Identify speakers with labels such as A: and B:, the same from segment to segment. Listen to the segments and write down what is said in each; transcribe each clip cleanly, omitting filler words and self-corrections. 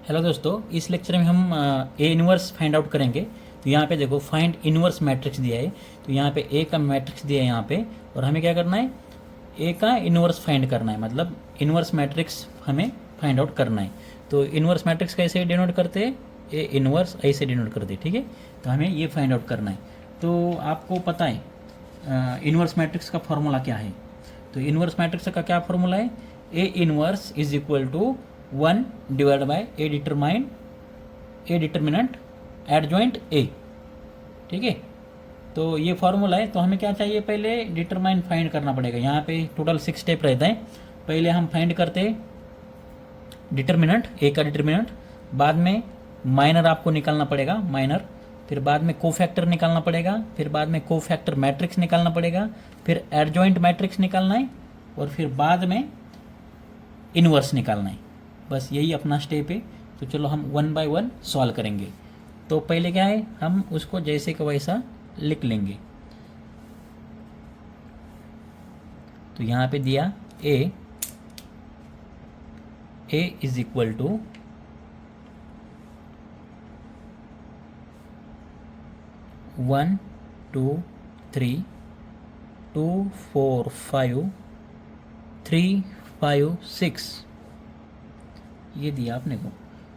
A: Hello दोस्तों, इस lecture में हम ए इनवर्स फाइंड आउट करेंगे। तो यहाँ पे देखो फाइंड इनवर्स मैट्रिक्स दिया है। तो यहाँ पे ए का मैट्रिक्स दिया है यहाँ पे, और हमें क्या करना है, ए का इनवर्स फाइंड करना है। मतलब इनवर्स मैट्रिक्स हमें फाइंड आउट करना है। तो इनवर्स मैट्रिक्स कैसे डिनोट करते हैं, ए इनवर्स ऐसे डिनोट करते हैं, ठीक है। तो हमें ये फाइंड आउट करना है। तो आपको पता है इनवर्स मैट्रिक्स का फॉर्मूला क्या है। तो इनवर्स मैट्रिक्स का क्या फॉर्मूला है, A inverse is equal to 1 divide by A determinant adjoint A, ठीक है। तो ये फॉर्मूला है। तो हमें क्या चाहिए, पहले डिटरमाइन फाइंड करना पड़ेगा। यहाँ पे टोटल 6 स्टेप रहता है। पहले हम फाइंड करते हैं डिटरमिनेंट, ए का डिटरमिनेंट। बाद में माइनर आपको निकालना पड़ेगा, माइनर। फिर बाद में कोफैक्टर निकालना पड़ेगा। फिर बाद में कोफैक्टर मैट्रिक्स निकालना पड़ेगा। फिर एडजॉइंट मैट्रिक्स निकालना है। और फिर बाद में इनवर्स निकालना है। बस यही अपना स्टेप है। तो चलो हम 1 बाय 1 सॉल्व करेंगे। तो पहले क्या है, हम उसको जैसे का वैसा लिख लेंगे। तो यहाँ पे दिया ए इज इक्वल टू 1 2 3 2 4 5 3 5 6 ये दिया आपने को।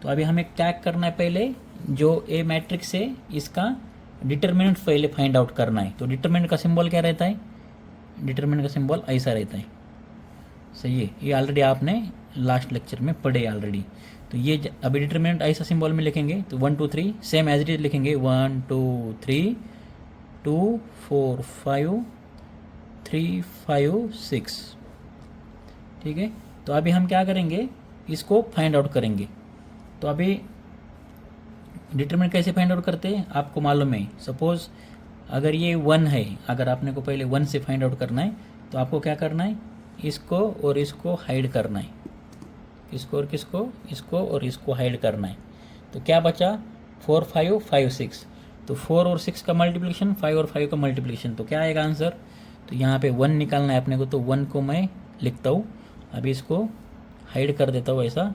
A: तो अभी हमें क्या करना है, पहले जो ए मैट्रिक्स है इसका डिटरमिनेंट पहले फाइंड आउट करना है। तो डिटरमिनेंट का सिंबल क्या रहता है, डिटरमिनेंट का सिंबल ऐसा रहता है, सही है। ये ऑलरेडी आपने लास्ट लेक्चर में पढ़े ऑलरेडी। तो ये अभी डिटरमिनेंट ऐसा सिंबल में लिखेंगे। तो 1 2 3 सेम एज इट इज लिखेंगे, 1 2 3 2 4 5 3 5 6, ठीक है। तो अभी हम क्या करेंगे, इसको फाइंड आउट करेंगे। तो अभी डिटरमिनेंट कैसे फाइंड आउट करते हैं आपको मालूम है। सपोज अगर ये 1 है, अगर आपने को पहले 1 से फाइंड आउट करना है, तो आपको क्या करना है, इसको और इसको हाइड करना है। इसको और किसको, इसको और इसको हाइड करना है। तो क्या बचा, 4 5 5 6। तो 4 और 6 का मल्टीप्लिकेशन, 5 और 5 का मल्टीप्लिकेशन, तो क्या आएगा आंसर। तो यहाँ पे 1 निकालना है अपने को। तो 1 को मैं लिखता हूँ, अभी इसको हाइड कर देता हूँ ऐसा।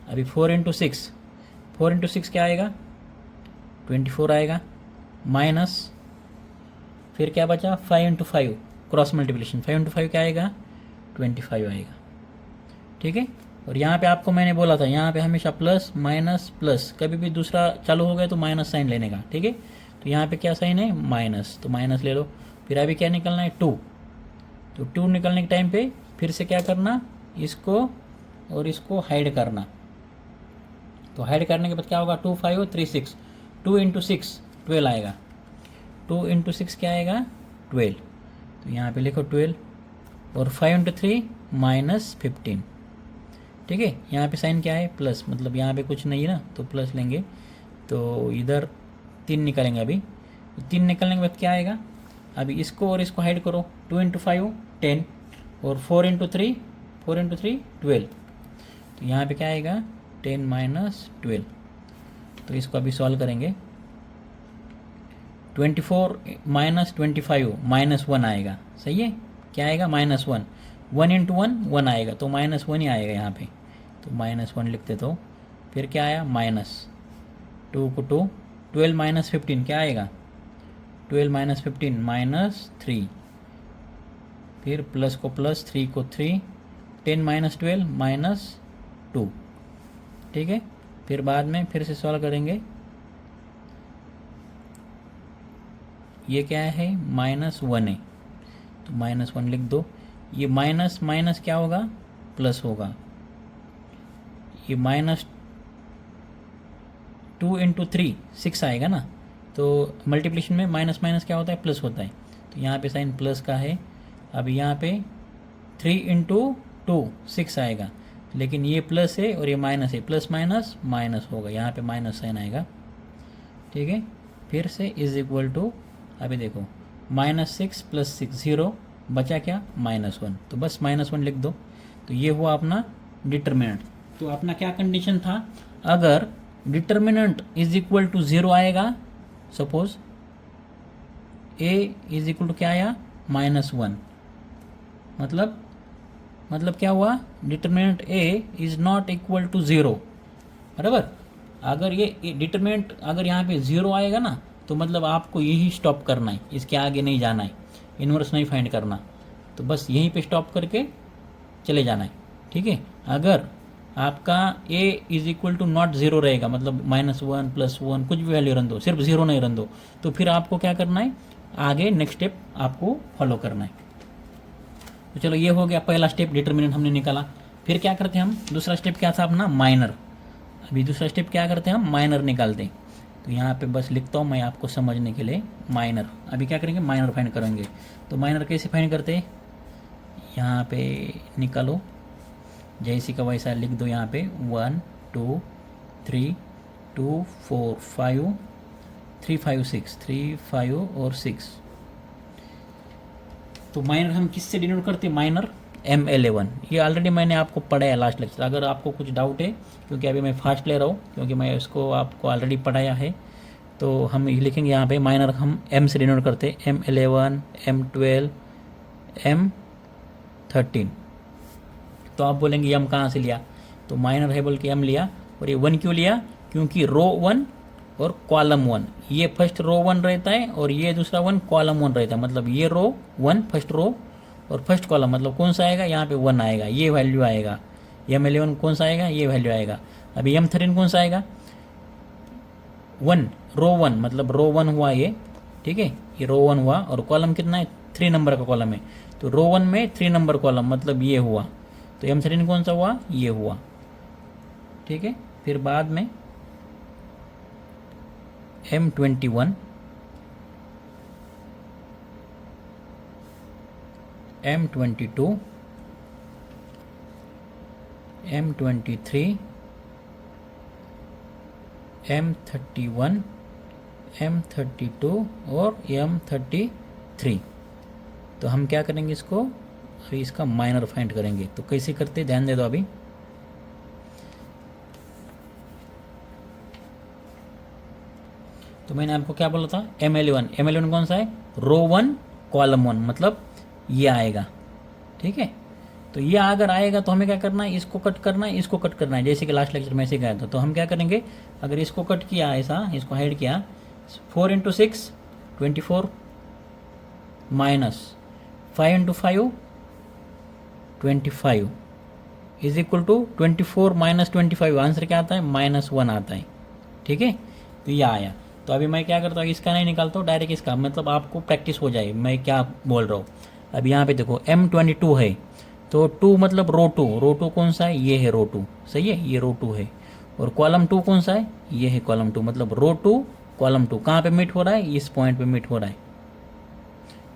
A: अभी 4 इंटू 6 क्या आएगा, 24 आएगा। माइनस फिर क्या बचा, 5 इंटू 5 क्रॉस मल्टीप्लिकेशन, 5 इंटू 5 क्या आएगा, 25 आएगा, ठीक है। और यहाँ पे आपको मैंने बोला था, यहाँ पे हमेशा प्लस माइनस प्लस, कभी भी दूसरा चालू हो गया तो माइनस साइन लेने का, ठीक है। तो यहाँ पे क्या साइन है, माइनस, तो माइनस ले लो। फिर अभी क्या निकलना है, 2। तो 2 निकलने के टाइम पे फिर से क्या करना, इसको और इसको हाइड करना। तो हाइड करने के बाद क्या होगा, 2 5 3 6, 2 इंटू 6 12 आएगा। 2 इंटू 6 क्या आएगा, 12। तो यहाँ पे लिखो 12। और 5 इंटू 3 माइनस 15, ठीक है। यहाँ पे साइन क्या है, प्लस, मतलब यहाँ पे कुछ नहीं है ना, तो प्लस लेंगे। तो इधर 3 निकलेंगे अभी। तो 3 निकलने के बाद क्या आएगा, अभी इसको और इसको हाइड करो। 2 इंटू 5 10, और 4 इंटू 3 12। तो यहाँ पे क्या आएगा, 10 माइनस 12। तो इसको अभी सॉल्व करेंगे। 24 माइनस 25 माइनस 1 आएगा, सही है। क्या आएगा, माइनस 1। 1 इंटू 1 1 आएगा, तो माइनस 1 ही आएगा यहाँ पे। तो माइनस 1 लिखते। तो फिर क्या आया, माइनस 2 को 2, 12 माइनस 15 क्या आएगा, 12 माइनस 15 माइनस 3। फिर प्लस को प्लस, 3 को 3, 10 माइनस 12 माइनस 2, ठीक है। फिर बाद में फिर से सॉल्व करेंगे। ये क्या है, माइनस 1 है, तो माइनस 1 लिख दो। ये माइनस माइनस क्या होगा, प्लस होगा। ये माइनस 2 इंटू 3 6 आएगा ना। तो मल्टीप्लिकेशन में माइनस माइनस क्या होता है, प्लस होता है। तो यहाँ पे साइन प्लस का है। अब यहाँ पे 3 इंटू 2 6 आएगा, लेकिन ये प्लस है और ये माइनस है, प्लस माइनस माइनस होगा, यहाँ पे माइनस साइन आएगा, ठीक है। फिर से इज इक्वल टू, अभी देखो -6 + 6 0, बचा क्या, -1। तो बस -1 लिख दो। तो ये हुआ अपना डिटरमिनेंट। तो अपना क्या कंडीशन था, अगर डिटरमिनेंट इज इक्वल टू 0 आएगा, suppose A is equal to क्या आया, -1, मतलब क्या हुआ, determinant A is not equal to 0। बराबर। अगर ये डिटरमिनेंट अगर यहाँ पे 0 आएगा ना तो मतलब आपको यही स्टॉप करना है, इसके आगे नहीं जाना है, इन्वर्स नहीं फाइंड करना, तो बस यहीं पे स्टॉप करके चले जाना है, ठीक है। अगर आपका a is equal to not 0 रहेगा, मतलब -1 +1 कुछ भी वैल्यू रन दो, सिर्फ 0 नहीं रन दो, तो फिर आपको क्या करना है, आगे नेक्स्ट स्टेप आपको फॉलो करना है। तो चलो ये हो गया पहला स्टेप, डिटर्मिनेंट हमने निकाला। फिर क्या करते हैं हम, दूसरा स्टेप क्या था अपना, माइनर। अभी दूसरा स्टेप क्या करते हैं हम, माइनर निकालते हैं। तो यहाँ पे बस लिखता हूँ मैं आपको समझने के लिए, माइनर। अभी क्या करेंगे, माइनर फाइंड करेंगे। तो माइनर कैसे फाइंड करते हैं, यहाँ पे निकालो, जैसी का वैसा लिख दो यहाँ पे 1 2 3 2 4 5 3 5 6 3 5 और 6। तो माइनर हम किससे डिनोट करते हैं, माइनर M11। ये ऑलरेडी मैंने आपको पढ़ाया लास्ट लेक्चर। अगर आपको कुछ डाउट है, क्योंकि अभी मैं फास्ट ले रहा हूँ, क्योंकि मैं इसको आपको ऑलरेडी पढ़ाया है, तो हम लिखेंगे यहाँ पे माइनर हम M से डिनोट करते हैं, M11 M12 M13। तो आप बोलेंगे M कहाँ से लिया, तो माइनर है बोल के M लिया। और ये 1 क्यों लिया, क्योंकि रो 1 और कॉलम 1, ये फर्स्ट रो 1 रहता है और ये दूसरा 1 कॉलम 1 रहता है। मतलब ये रो 1 फर्स्ट रो और फर्स्ट कॉलम, मतलब कौन सा आएगा, यहाँ पे 1 आएगा, ये वैल्यू आएगा। M11 कौन सा आएगा, ये वैल्यू आएगा। अभी M13 कौन सा आएगा, 1 रो 1, मतलब रो 1 हुआ ये, ठीक है, ये रो 1 हुआ। और कॉलम कितना है, 3 नंबर का कॉलम है, तो रो 1 में 3 नंबर कॉलम, मतलब ये हुआ। तो M13 कौन सा हुआ, ये हुआ, ठीक है। फिर बाद में M21 M22 M23 M31 M32 और M33। तो हम क्या करेंगे इसको, अभी इसका माइनर फाइंड करेंगे। तो कैसे करते, ध्यान दे दो अभी। तो मैंने आपको क्या बोला था, M11 कौन सा है, रो 1 कॉलम 1, मतलब ये आएगा, ठीक है। तो ये अगर आएगा तो हमें क्या करना है, इसको कट करना है, इसको कट करना है, जैसे कि लास्ट लेक्चर में से गया था। तो हम क्या करेंगे, अगर इसको कट किया ऐसा, इसको हाइड किया, 4 × 6 24 minus 5 × 5 25 is equal to 24 - 25, answer क्या आता है, -1 आता है, ठीक है। तो ये आया। तो अभी मैं क्या करता हूँ, इसका नहीं निकालता हूँ, डायरेक्ट इसका, मतलब आपको प्रैक्टिस हो जाए मैं क्या बोल रहा हूँ। अब यहाँ पे देखो M22 है, तो 2 मतलब रो 2 कौन सा है, ये है रो 2, सही है, ये रो 2 है। और कॉलम 2 कौन सा है, ये है कॉलम 2, मतलब रो 2 कॉलम 2 कहाँ पे मीट हो रहा है, इस पॉइंट पे मीट हो रहा है,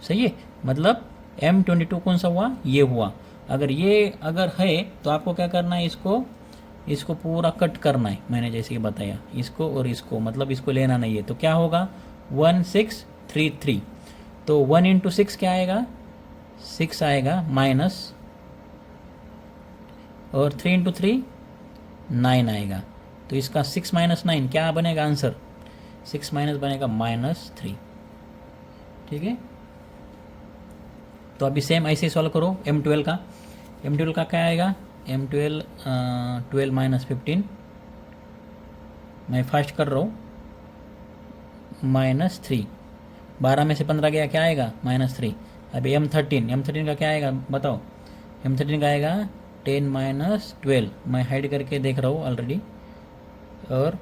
A: सही है। मतलब M22 कौन सा हुआ, ये हुआ। अगर ये अगर है तो आपको क्या करना है, इसको पूरा कट करना है, मैंने जैसे कि बताया, इसको और इसको, मतलब इसको लेना नहीं है। तो क्या होगा, 1 6 3 3। तो 1 × 6 क्या आएगा, 6 आएगा, माइनस, और 3 × 3 9 आएगा। तो इसका 6 - 9 क्या बनेगा आंसर, 6 माइनस बनेगा -3, ठीक है। तो अभी सेम ऐसे सॉल्व करो M12 का। M12 का क्या आएगा, M12 12 - 15, मैं फास्ट कर रहा हूँ, -3, 12 में से 15 गया, क्या आएगा, -3। अभी M13 का क्या आएगा बताओ, M13 का आएगा 10 - 12, मैं हाइड करके देख रहा हूँ ऑलरेडी, और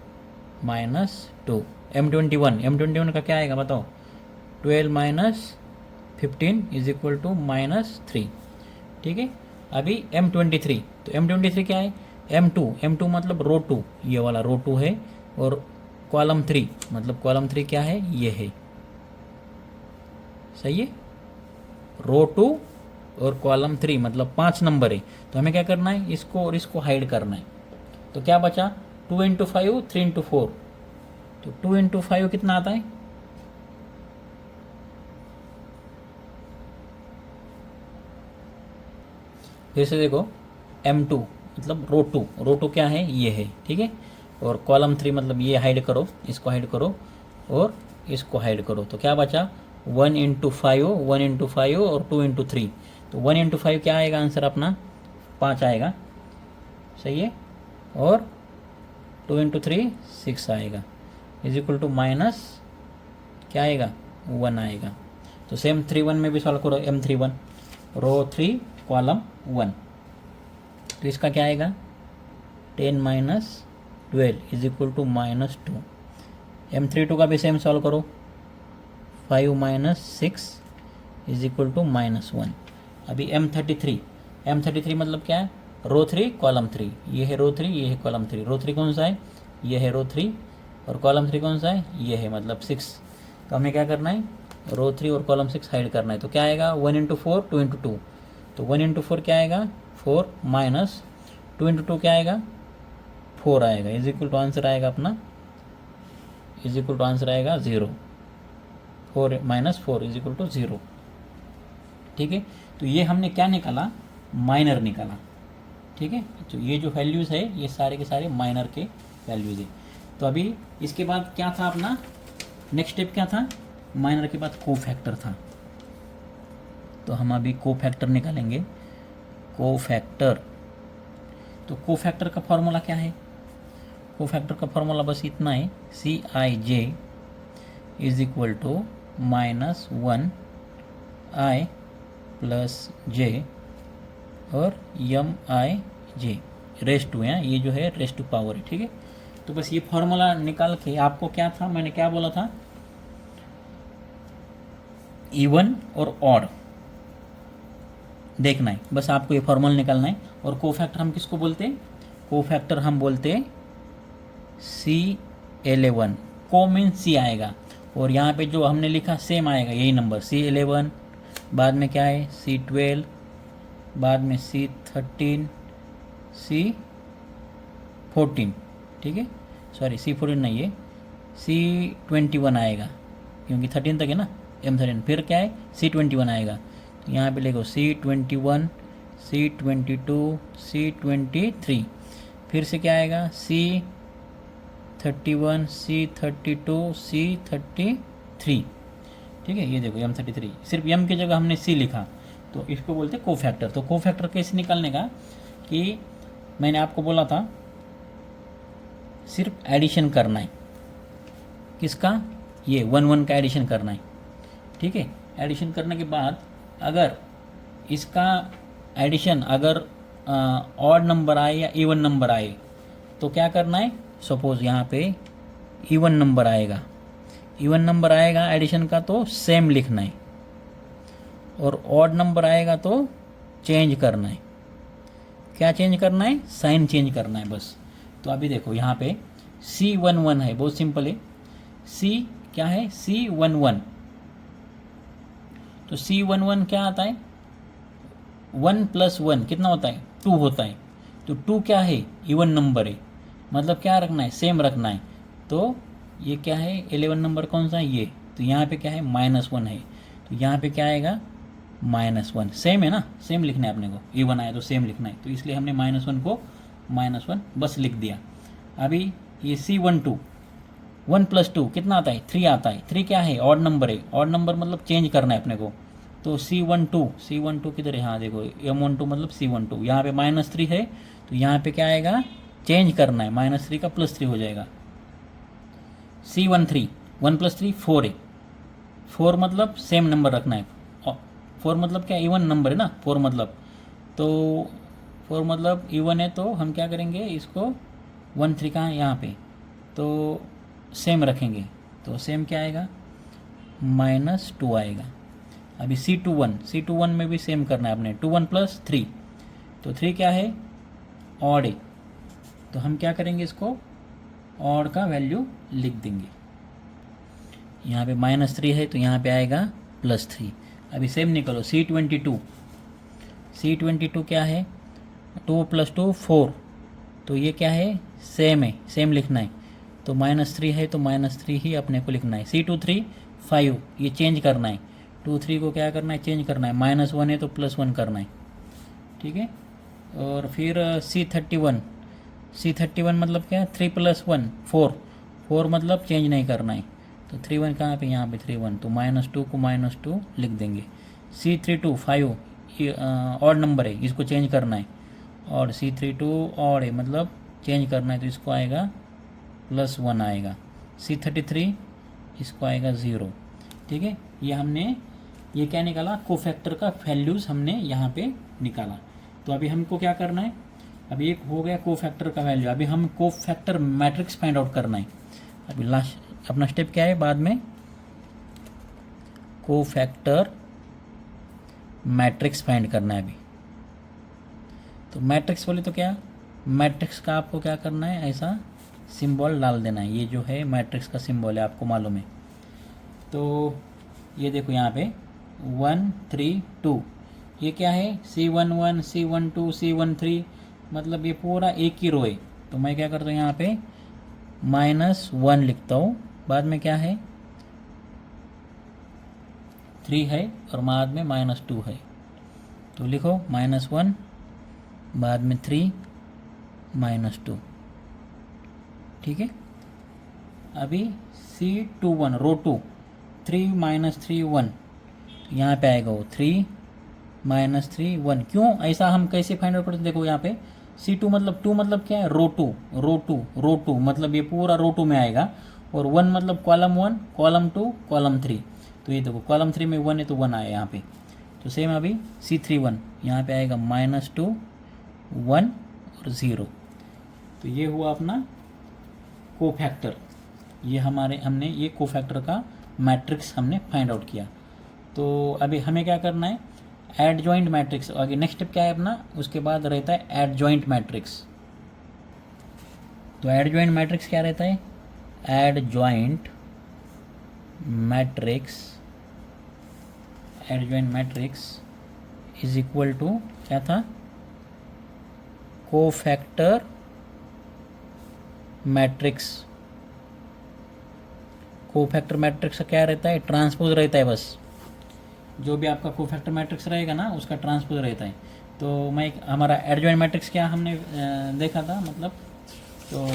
A: -2। M21 का क्या आएगा बताओ, 12 - 15 इज इक्वल टू -3, ठीक है। अभी M23, तो M23 क्या है, M2 मतलब रो 2, ये वाला रो 2 है, और कॉलम 3, मतलब कॉलम 3 क्या है, ये है, सही है। रो 2 और कॉलम 3 मतलब 5 नंबर है। तो हमें क्या करना है, इसको और इसको हाइड करना है। तो क्या बचा, 2 × 5 3 × 4। तो 2 × 5 कितना आता है, फिर से देखो, M2 मतलब रो 2 क्या है, ये है, ठीक है। और कॉलम 3 मतलब ये हाइड करो, इसको हाइड करो और इसको हाइड करो। तो क्या बचा, 1 × 5 1 × 5 और 2 × 3। तो 1 × 5 क्या आएगा आंसर अपना, 5 आएगा, सही है। और 2 इंटू 3 6 आएगा, इज इक्वल टू माइनस क्या आएगा 1 आएगा। तो सेम 3 1 में भी सॉल्व करो, M3 1 रो 3 कॉलम 1, तो इसका क्या आएगा 10 minus 12 is equal to minus 2। M32 का भी सेम सॉल्व करो, 5 minus 6 is equal to minus 1। अभी M33 मतलब क्या है, रो 3 कॉलम 3, ये है रो 3 ये है कॉलम 3। रो 3 कौन सा है, ये है रो 3, और कॉलम 3 कौन सा है, ये है मतलब 6। तो हमें क्या करना है, रो 3 और कॉलम 6 हाइड करना है। तो क्या आएगा 1 इंटू 4 2 इंटू 2, तो 1 इंटू 4 क्या आएगा 4 माइनस 2 इंटू 2 क्या आएगा 4 आएगा, इज इक्वल टू आंसर आएगा अपना, इज इक्वल टू आंसर आएगा 0। 4 माइनस 4 इज इक्वल टू 0। ठीक है, तो ये हमने क्या निकाला, माइनर निकाला। ठीक है, तो ये जो वैल्यूज़ है ये सारे के सारे माइनर के वैल्यूज़ है। तो अभी इसके बाद क्या था अपना नेक्स्ट स्टेप, क्या था, माइनर के बाद कोफैक्टर था। तो हम अभी कोफैक्टर निकालेंगे। कोफैक्टर, तो कोफैक्टर का फॉर्मूला क्या है, कोफैक्टर का फॉर्मूला बस इतना है, CIJ is equal to minus 1I plus J और MIJ रेस्ट टू है, ये जो है रेस्ट टू पावर है। ठीक है, तो बस ये फॉर्मूला निकाल के आपको क्या था, मैंने क्या बोला था, इवन और ऑड देखना है, बस आपको ये फॉर्मूला निकालना है। और कोफैक्टर हम किसको बोलते हैं, कोफैक्टर हम बोलते हैं C11, को मीन C आएगा, और यहाँ पे जो हमने लिखा सेम आएगा यही नंबर C11, बाद में क्या है C12, बाद में C13 C14। ठीक है, सॉरी C14 नहीं है, C21 आएगा, क्योंकि 13 तक है ना M13, फिर क्या है C21 आएगा। तो यहाँ पे लिखो C21 C22 C23, फिर से क्या आएगा C31 C32 C33। ठीक है, ये देखो M33, सिर्फ M की जगह हमने C लिखा, तो इसको बोलते हैं कोफैक्टर। तो कोफैक्टर कैसे निकालने का, कि मैंने आपको बोला था सिर्फ एडिशन करना है, किसका, ये 1 1 का एडिशन करना है। ठीक है, एडिशन करने के बाद अगर इसका एडिशन अगर ऑड नंबर आए या इवन नंबर आए तो क्या करना है, सपोज यहाँ पे इवन नंबर आएगा, इवन नंबर आएगा एडिशन का तो सेम लिखना है, और ऑड नंबर आएगा तो चेंज करना है। क्या चेंज करना है, साइन चेंज करना है बस। तो अभी देखो यहाँ पे C11 है, बहुत सिंपल है, C क्या है C11, तो C11 क्या आता है, 1 प्लस 1 कितना होता है 2 होता है। तो 2 क्या है इवन नंबर है, मतलब क्या रखना है सेम रखना है। तो ये क्या है 11 नंबर कौन सा है ये, तो यहाँ पे क्या है -1 है, तो यहाँ पे क्या आएगा -1, सेम है ना, सेम लिखना है अपने को, इवन आया तो सेम लिखना है, तो इसलिए हमने -1 को -1 बस लिख दिया। अभी ये C12 1 प्लस 2 कितना आता है 3 आता है, 3 क्या है ऑड नंबर है, ऑड नंबर मतलब चेंज करना है अपने को। तो C12 किधर है, हाँ देखो M12 मतलब C12, यहाँ पे -3 है, तो यहाँ पे क्या आएगा चेंज करना है, -3 का +3 हो जाएगा। C13 1 प्लस 3 4 है, 4 मतलब सेम नंबर रखना है, 4 मतलब क्या इवन नंबर है ना 4 मतलब, तो 4 मतलब इवन है, तो हम क्या करेंगे इसको 1 3 का यहाँ पे तो सेम रखेंगे, तो सेम क्या आएगा -2 आएगा। अभी C21 में भी सेम करना है अपने, 2 1 प्लस 3, तो 3 क्या है ऑड है, तो हम क्या करेंगे इसको ऑड का वैल्यू लिख देंगे। यहाँ पे -3 है तो यहाँ पे आएगा +3। अभी सेम निकलो C22 क्या है 2 प्लस 2 4, तो ये क्या है सेम है, सेम लिखना है, तो -3 है तो -3 ही अपने को लिखना है। C23 5 ये चेंज करना है, 2 3 को क्या करना है चेंज करना है, -1 है तो +1 करना है। ठीक है, और फिर C31 मतलब क्या है 3 + 1 4 मतलब चेंज नहीं करना है, तो 3 1 कहाँ पे यहाँ पे 3 1, तो -2 को -2 लिख देंगे। C32 5 ये ऑड नंबर है, इसको चेंज करना है, और C32 ऑड है मतलब चेंज करना है, तो इसको आएगा प्लस 1 आएगा। C33 इसको आएगा 0। ठीक है, ये हमने ये क्या निकाला, कोफैक्टर का वैल्यूज़ हमने यहाँ पे निकाला। तो अभी हमको क्या करना है, अभी एक हो गया कोफैक्टर का वैल्यू, अभी हम कोफैक्टर मैट्रिक्स फाइंड आउट करना है। अभी लास्ट अपना स्टेप क्या है, बाद में कोफैक्टर मैट्रिक्स फाइंड करना है अभी। तो मैट्रिक्स बोले तो क्या, मैट्रिक्स का आपको क्या करना है, ऐसा सिंबल डाल देना है। ये जो है मैट्रिक्स का सिंबल है, आपको मालूम है। तो ये देखो यहाँ पे 1 3 2, ये क्या है, C11 C12 C13, मतलब ये पूरा एक ही रो है। तो मैं क्या करता हूँ, यहाँ पे -1 लिखता हूँ, बाद में क्या है 3 है और बाद में -2 है। तो लिखो -1 बाद में 3 -2। ठीक है, अभी C21 रो 2 3 -3 1, तो यहाँ पे आएगा वो 3 -3 1। क्यों ऐसा हम कैसे फाइंड आउट करते हैं, देखो यहाँ पे C2 मतलब 2 मतलब क्या है, रो 2 मतलब ये पूरा रो 2 में आएगा, और 1 मतलब कॉलम 1 कॉलम 2 कॉलम 3। तो ये देखो कॉलम 3 में 1 है तो 1 आया यहाँ पे। तो सेम अभी C31 यहाँ पे आएगा -2 1 और 0। तो ये हुआ अपना कोफैक्टर। ये हमने ये कोफैक्टर का मैट्रिक्स हमने फाइंड आउट किया। तो अभी हमें क्या करना है, एडजॉइंट मैट्रिक्स। आगे नेक्स्ट स्टेप क्या है अपना, उसके बाद रहता है एडजॉइंट मैट्रिक्स। तो एडजॉइंट मैट्रिक्स क्या रहता है, adjoint matrix is equal to क्या था, कोफैक्टर मैट्रिक्स। कोफैक्टर मैट्रिक्स का क्या रहता है, ट्रांसपोज रहता है बस। जो भी आपका कोफैक्टर मैट्रिक्स रहेगा ना, उसका ट्रांसपोज रहता है। तो मैं हमारा एडजॉइंट मैट्रिक्स क्या हमने देखा था, मतलब तो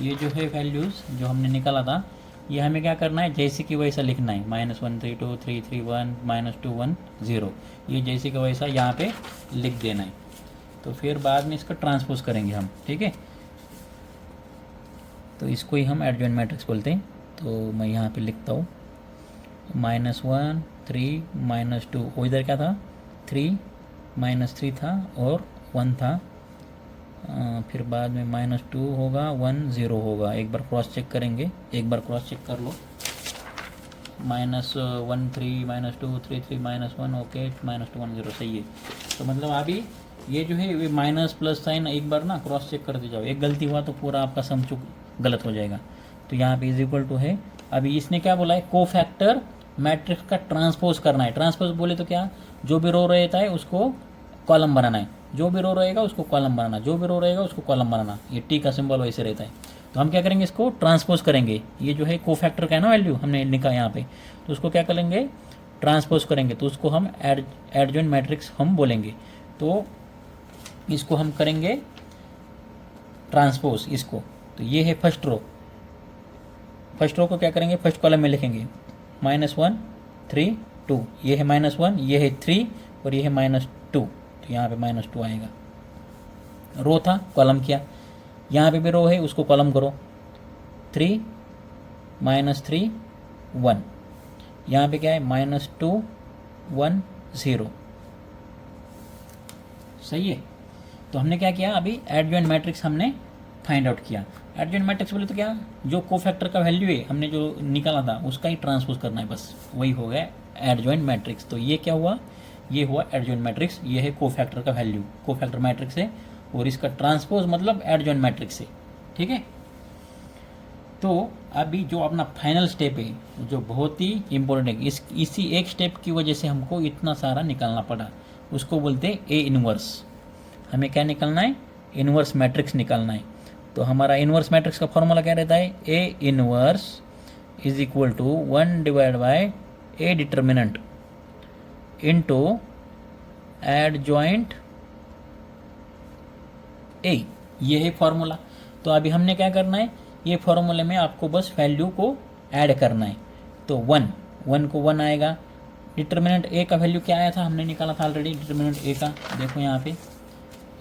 A: ये जो है वैल्यूज़ जो हमने निकाला था, ये हमें क्या करना है, जैसे कि वैसा लिखना है, -1 3 2 3 3 1 -2 1 0, ये जैसे कि वैसा यहाँ पे लिख देना है। तो फिर बाद में इसका ट्रांसपोज करेंगे हम। ठीक है, तो इसको ही हम एडजॉइंट मैट्रिक्स बोलते हैं। तो मैं यहाँ पे लिखता हूँ -1 3 -2, वो इधर क्या था 3 -3 था और 1 था, फिर बाद में -2 होगा 1 0 होगा। एक बार क्रॉस चेक करेंगे, एक बार क्रॉस चेक कर लो, -1 3 -2 3 3 -1 ओके, -2 1 0 सही है। तो मतलब अभी ये जो है माइनस प्लस साइन एक बार ना क्रॉस चेक करते जाओ, एक गलती हुआ तो पूरा आपका सम चुक गलत हो जाएगा। तो यहाँ पे इज इक्वल टू है, अभी इसने क्या बोला है, कोफैक्टर मैट्रिक्स का ट्रांसपोज करना है। ट्रांसपोज बोले तो क्या, जो भी रो रहता है उसको कॉलम बनाना है, जो भी रो रहेगा उसको कॉलम बनाना, जो भी रो रहेगा उसको कॉलम बनाना। ये टी का सिंबल वैसे रहता है। तो हम क्या करेंगे, इसको ट्रांसपोज करेंगे। ये जो है कोफैक्टर का है ना वैल्यू हमने लिखा यहाँ पे, तो उसको क्या करेंगे, ट्रांसपोज करेंगे। तो उसको हम एडजॉइंट मैट्रिक्स हम बोलेंगे। तो इसको हम करेंगे ट्रांसपोज इसको। तो ये है फर्स्ट रो, फर्स्ट रो को क्या करेंगे, फर्स्ट कॉलम में लिखेंगे -1 3 2, ये है -1, ये है 3 और ये है -2। तो यहाँ पे -2 आएगा। रो था कॉलम किया, यहाँ पे भी रो है उसको कॉलम करो, 3 -3 1, यहाँ पे क्या है -2 1 0। सही है। तो हमने क्या किया, अभी एडजॉइंट मैट्रिक्स हमने फाइंड आउट किया। एडजॉइंट मैट्रिक्स बोले तो क्या, जो कोफैक्टर का वैल्यू है हमने जो निकाला था उसका ही ट्रांसपोज करना है, बस वही हो गया एडजॉइंट मैट्रिक्स। तो ये क्या हुआ, ये हुआ एडजॉइंट मैट्रिक्स। ये है कोफैक्टर का वैल्यू, कोफैक्टर मैट्रिक्स है, और इसका ट्रांसपोज मतलब एडजॉइंट मैट्रिक्स है। ठीक है। तो अभी जो अपना फाइनल स्टेप है जो बहुत ही इम्पोर्टेंट है, इसी एक स्टेप की वजह से हमको इतना सारा निकालना पड़ा, उसको बोलते हैं ए इनवर्स। हमें क्या निकालना है, इनवर्स मैट्रिक्स निकालना है। तो हमारा इनवर्स मैट्रिक्स का फॉर्मूला क्या रहता है, A inverse is equal to 1 divide by A determinant into adjoint A. ये है फॉर्मूला। तो अभी हमने क्या करना है, ये फॉर्मूले में आपको बस वैल्यू को ऐड करना है। तो 1 को 1 आएगा। डिटर्मिनेंट ए का वैल्यू क्या आया था, हमने निकाला था ऑलरेडी डिटर्मिनेंट ए का। देखो यहाँ पे,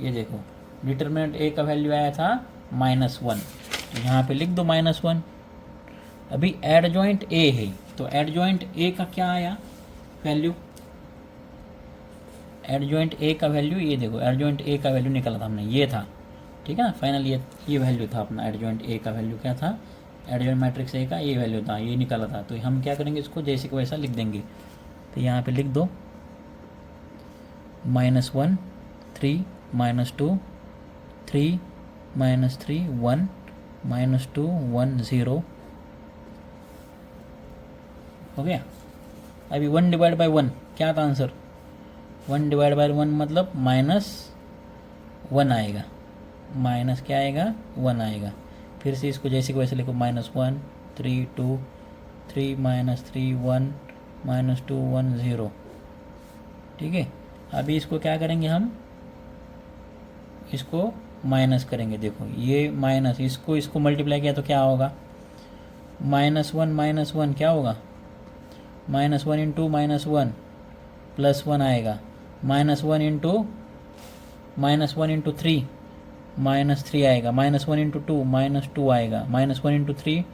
A: ये देखो डिटर्मिनेंट ए का वैल्यू आया था -1। तो यहाँ पे लिख दो -1। अभी एडजॉइंट ए है, तो एडजॉइंट ए का क्या आया वैल्यू, एडजॉइंट ए का वैल्यू ये देखो, एडजॉइंट ए का वैल्यू निकाला था हमने, ये था, ठीक है ना। फाइनल ये वैल्यू था अपना, एडजॉइंट ए का वैल्यू क्या था, एडजॉइंट मैट्रिक्स ए का ये वैल्यू था, ये निकाला था। तो हम क्या करेंगे, इसको जैसे को वैसा लिख देंगे। तो यहाँ पे लिख दो -1 3 -2 3 -3 1 -2 1 0 हो गया। अभी 1 डिवाइड बाई 1 क्या था आंसर, 1 डिवाइड बाई 1 मतलब -1 आएगा, माइनस क्या आएगा 1 आएगा। फिर से इसको जैसे को वैसे लिखो, -1 3 2 3 -3 1 -2 1 0, ठीक है। अभी इसको क्या करेंगे हम, इसको माइनस करेंगे। देखो ये माइनस, इसको मल्टीप्लाई किया तो क्या होगा, -1 -1 क्या होगा, -1 इंटू -1 +1 आएगा, -1 इंटू 3 -3 आएगा, -1 इंटू 2 -2 आएगा, -1 इंटू 3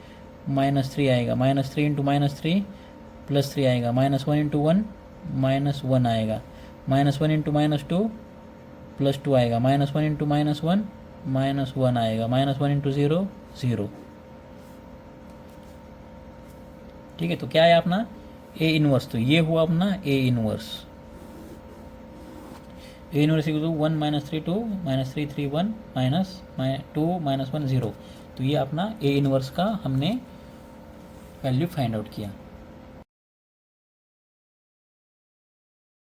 A: -3 आएगा, -3 इंटू -3 +3 आएगा, -1 इंटू 1 -1 आएगा, -1 इंटू -2 +2 आएगा, -1 इंटू -1 -1 आएगा, -1 इंटू 0 0, ठीक है। तो क्या है अपना ए इनवर्स, तो ये हुआ अपना A inverse. A inverse equal to 1 -3 2 -3 3 1 -2 -1 0। तो ये अपना ए इनवर्स का हमने वैल्यू फाइंड आउट किया।